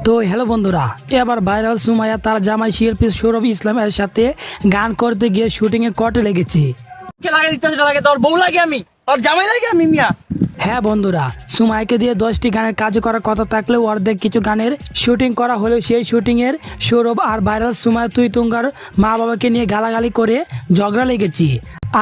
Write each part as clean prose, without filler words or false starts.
তো হ্যালো বন্ধুরা, এবার ভাইরাল সুমাইয়া তার জামাই শিল্পী সৌরভ ইসলামের সাথে গান করতে গিয়ে শুটিং এ কটে লেগেছে। হ্যাঁ বন্ধুরা, সুমাইয়াকে দিয়ে 10টি গানের কাজ করার কথা থাকলেও অর্ধেক কিছু গানের শুটিং করা হলেও সেই শুটিং এর সৌরভ আর ভাইরাল সুমাইয়া তুই তুঙ্গার মা বাবাকে নিয়ে গালাগালি করে ঝগড়া লেগেছে।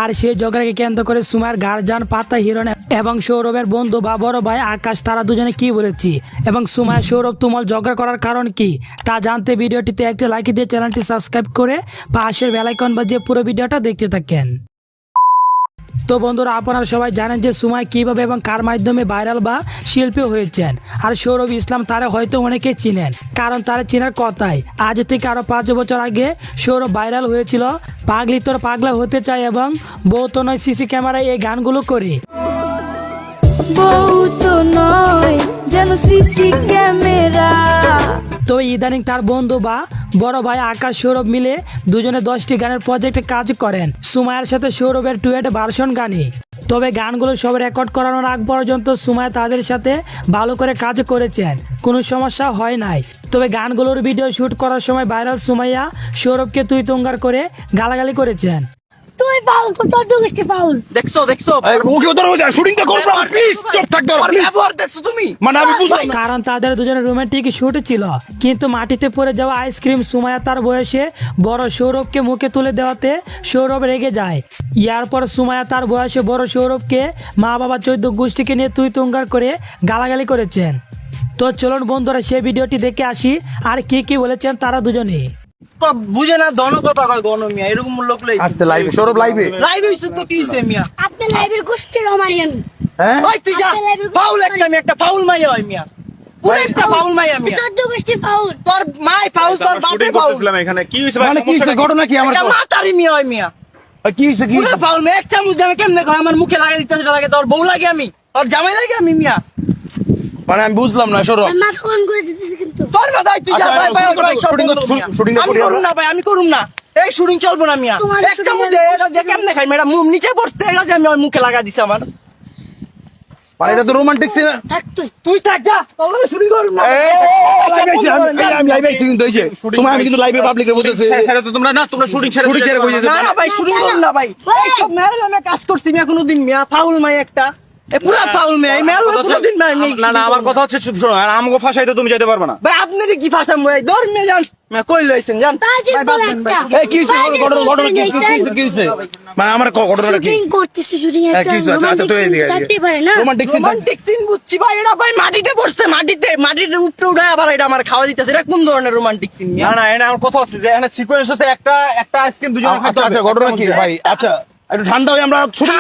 আর সেই ঝগড়াকে কেন্দ্র করে সুমাইয়ার গার্জিয়ান পাতা হিরণ এবং সৌরভের বন্ধু বা বড় ভাই আকাশ তারা দুজনে কি বলেছি এবং সুমাইয়া সৌরভ তুমুল ঝগড়া করার কারণ কি তা জানতে ভিডিওটিতে একটি লাইক দিয়ে চ্যানেলটি সাবস্ক্রাইব করে পাশের বেল আইকন বাজিয়ে পুরো ভিডিওটা দেখতে থাকেন। তো বন্ধুরা, আপনারা সবাই জানেন যে সুমাইয়া কিভাবে এবং কার মাধ্যমে ভাইরাল বা শিল্পী হয়েছেন। আর সৌরভ ইসলাম তারা হয়তো অনেকে চিনেন, কারণ তারা চেনার কথাই। আজ থেকে আরো 5 বছর আগে সৌরভ ভাইরাল হয়েছিল পাগলি তোর পাগলা হতে চায় এবং বউ তো নয় সিসি ক্যামেরায় এই গানগুলো করে। বউ তো নয় যেন সিসি ক্যামেরা। তো ইদানিং তার বন্ধু বা বড় ভাই আকাশ সৌরভ মিলে দুজনে 10টি গানের প্রজেক্টে কাজ করেন সুমাইয়ার সাথে সৌরভের ডুয়েট ভার্সন গানে। তবে গানগুলো সব রেকর্ড করানোর আগ পর্যন্ত সুমাইয়া তাদের সাথে ভালো করে কাজ করেছেন, কোনো সমস্যা হয় নাই। তবে গানগুলোর ভিডিও শুট করার সময় ভাইরাল সুমাইয়া সৌরভকে তুই তুঙ্গার করে গালাগালি করেছেন। তুই ফাউল তো তোর দুগিস্টি ফাউল দেখছো ওকে ওদের হয়ে যায় শুটিংটা করব না প্লিজ চুপ থাক দাও ব্যবহার দেখছো তুমি মানে আমি বুঝলাম না। কারণ তাদের দুজনের রোমান্টিক শুট ছিল, কিন্তু মাটিতে পড়ে যাওয়া আইসক্রিম সুমাইয়া তার বয়সে বড় সৌরভকে মুখে তুলে দেওয়াতে সৌরভ রেগে যায়। ইয়ার পর সুমাইয়া তার বয়সে বড় সৌরভকে মা বাবা 14 গোষ্ঠীকে নিয়ে তুই তুঙ্গার করে গালাগালি করেছেন। তো চলুন বন্ধুরা সেই ভিডিওটি দেখে আসি আর কি বলেছেন তারা দুজনে। বুঝে না ধন কথা কয় গণ মিয়া এরকম লোক লই আস্তে লাইভে সৌরভ লাইভে হইছে তো কি হইছে মিয়া আপনি লাইভের গোষ্ঠী রমারি আমি হ্যাঁ ওই তুই যা ফাউল একটা ফাউল মাইয়া হয় মিয়া পুরো একটা ফাউল মাইয়া মিয়া তোর দুগিস্টি ফাউল তোর মাই ফাউল তোর বাপে ফাউল এখানে কি হইছে মানে কি হইছে ঘটনা কি আমার এটা মাতারি মিয়া হয় মিয়া কি হইছে কি পুরো ফাউল মে এক চামচ দিয়ে কেমনে কয় আমার মুখে লাগাই দিতে সেটা লাগে তোর বউ লাগে আমি তোর জামাই লাগে আমি মিয়া মানে আমি বুঝলাম না সৌরভ মাথা কোন করে দিতেছিস কিন্তু তোর মাথায় তুই যা ভাই শুটিং আমি করুম না ভাই আমি করুম না এই শুটিং চলবো না মিয়া তোমার এক চামচ দিয়ে এটা দিয়ে কেমনে খাই ম্যাডাম মুখ নিচে পড়তে এটা দিয়ে আমি আমার মুখে লাগা দিছে আমার মানে এটা তো রোমান্টিক সিন। থাক তুই তুই থাক যা তোর লগে শুটিং করুম না আমি লাইভে আইছি কিন্তু হইছে তোমার আমি কিন্তু লাইভে পাবলিকে বলতেছি সেটা তো তোমরা না তোমরা শুটিং ছেড়ে কই যেতে না না ভাই শুটিং করুম না ভাই এই সব মেয়ের নামে কাজ করছি মিয়া কোনোদিন মিয়া ফাউল মাই একটা এ পুরা ফাউল মেয়ে এই মেয়ের কোনোদিন না না আমার কথা হচ্ছে শোনো আর আমাকে ফাঁসাইতে তুমি যেতে পারবে না। ভাই আপনি কি ভাষা ভাই ধর মেয়ে জান কই লইছেন জান বাজে বলে একটা এই কি হইছে ঘটনা কি হইছে মানে আমার ঘটনাটা কি শুটিং করতেছিস শুটিং এ কি হইছে আচ্ছা তো এদিকে থাকতে পারে না রোমান্টিক সিন রোমান্টিক সিন বুঝছি ভাই এটা ভাই মাটিতে পড়ছে মাটিতে উপরে উঠায় আবার এটা আমার খাওয়া দিতেছে এটা কোন ধরনের রোমান্টিক সিন না না এটা আমার কথা হচ্ছে যে এখানে সিকোয়েন্স আছে একটা আইসক্রিম দুজনে খাইতে হবে। আচ্ছা ঘটনা কি ভাই আচ্ছা একটু ঠান্ডা হই আমরা শুটিং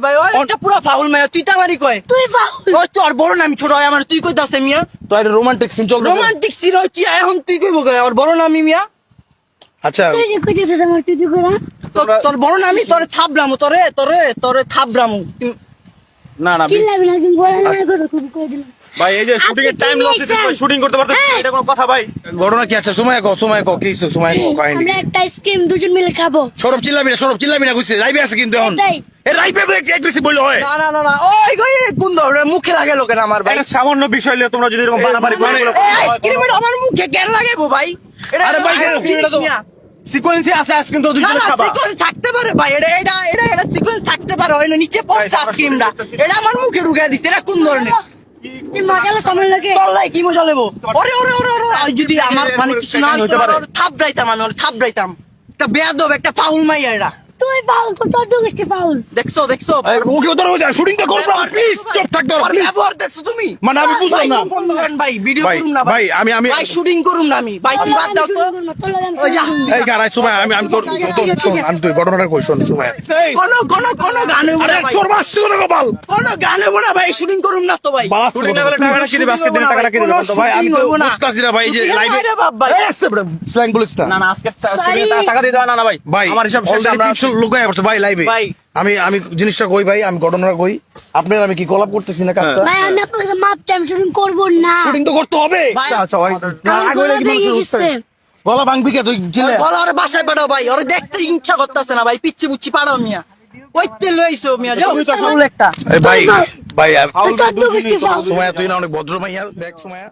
ভাই ওটা পুরো ফাউল মায়া তুই তামারি কয় তুই ফাউল ওই তোর বড় নাম ছোট হয় আমার তুই কই দাসে মিয়া তো এটা রোমান্টিক সিন চলবে রোমান্টিক সিন হয় কি এখন তুই কইব কয় আর বড় নামি মিয়া আচ্ছা তুই যে কইতেছিস আমার তুই করে তোর বড় নামি তোরে থাবরামু তোরে থাবরামু না না চিল্লাবি না তুমি বলে না কথা খুব কই দিলাম ভাই এই যে শুটিং এর টাইম লস হচ্ছে শুটিং করতে পারতেছি এটা কোনো কথা ভাই ঘটনা কি আচ্ছা সময় কো কি হইছে সময় কো কাহিনী আমরা একটা আইসক্রিম দুজন মিলে খাবো সৌরভ চিল্লাবি না কইছে লাইভে আছে কিন্তু এখন এটাই। এই লাইভে তো একটু বেশি বললে হয় না ওই কই কোন ধরনের মুখে লাগে লোকের আমার ভাই এটা সামান্য বিষয় নিয়ে তোমরা যদি এরকম বাড়াবাড়ি করো আইসক্রিমের আমার মুখে কেন লাগাবো ভাই এটা আরে ভাই এটা এটা তো মিয়া সিকোয়েন্সে আছে আইসক্রিম তো না দুজনে না খাবা সিকোয়েন্স থাকতে পারে ভাই এটা সিকোয়েন্স থাকতে পারে হয় না নিচে পড়ছে আইসক্রিমটা এটা আমার মুখে ঢুকিয়ে দিচ্ছে এটা কোন ধরনের তুই মজা লো সামনে লাগে তোলাই কি মজা লেবো ওরে আর যদি আমার মানে কিছু না থাবড়াইতাম একটা বেয়াদব একটা ফাউল মাইয়া এটা তুই ফাউল তো তোর দুগিস্টি ফাউল দেখছো ওকে ওদের হয়ে যায় শুটিংটা করব না প্লিজ চুপ থাক দাও ব্যবহার দেখছো তুমি মানে আমি বুঝলাম না বন্ধ করেন ভাই ভিডিও ভাই, করুম না ভাই, আমি- ভাই শুটিং করুম না আমি ভাই তুমি বাদ দাও তো ওই যা এই গাড়াই সময় আমি তোর শোন আমি তুই ঘটনাটা কই শোন সময় কোন গানে আরে ভাই তোর মাসি না গোপাল কোন গানে বনা ভাই শুটিং করুম না তো ভাই বাস শুটিং না টাকা রাখি দে বাস্কেট দিন টাকা রাখি দে তো ভাই আমি তো বুঝতাছি না ভাই যে লাইভে আরে বাপ ভাই স্ল্যাং বলিস না না আজকে টাকা দিয়ে দাও না ভাই ভাই আমার হিসাব শেষ অলরেডি আমরা 300 লুকায় পড়ছে ভাই লাইভে ভাই। আমি জিনিসটা কই ভাই আমি ঘটনাটা কই আপনার আমি কি কলাপ করতেছি না কাজটা ভাই আমি আপনার কাছে মাপ চাই, আমি শুটিং করবো না শুটিং তো করতে হবে আচ্ছা ভাই আমার গলা ভেঙে গেছে। গলা ভাঙবি কে তুই চিল্লা বল আরে বাসায় পাঠাও ভাই ওরে দেখতে ইচ্ছা করতেছে না ভাই পিচ্ছি মুচ্ছি পাঠাও মিয়া কইতে লইছো মিয়া যাও ফাউল একটা ভাই ভাই তোর দুগিস্টি ফাউল সময় তুই না অনেক ভদ্র মাইয়া দেখ সময়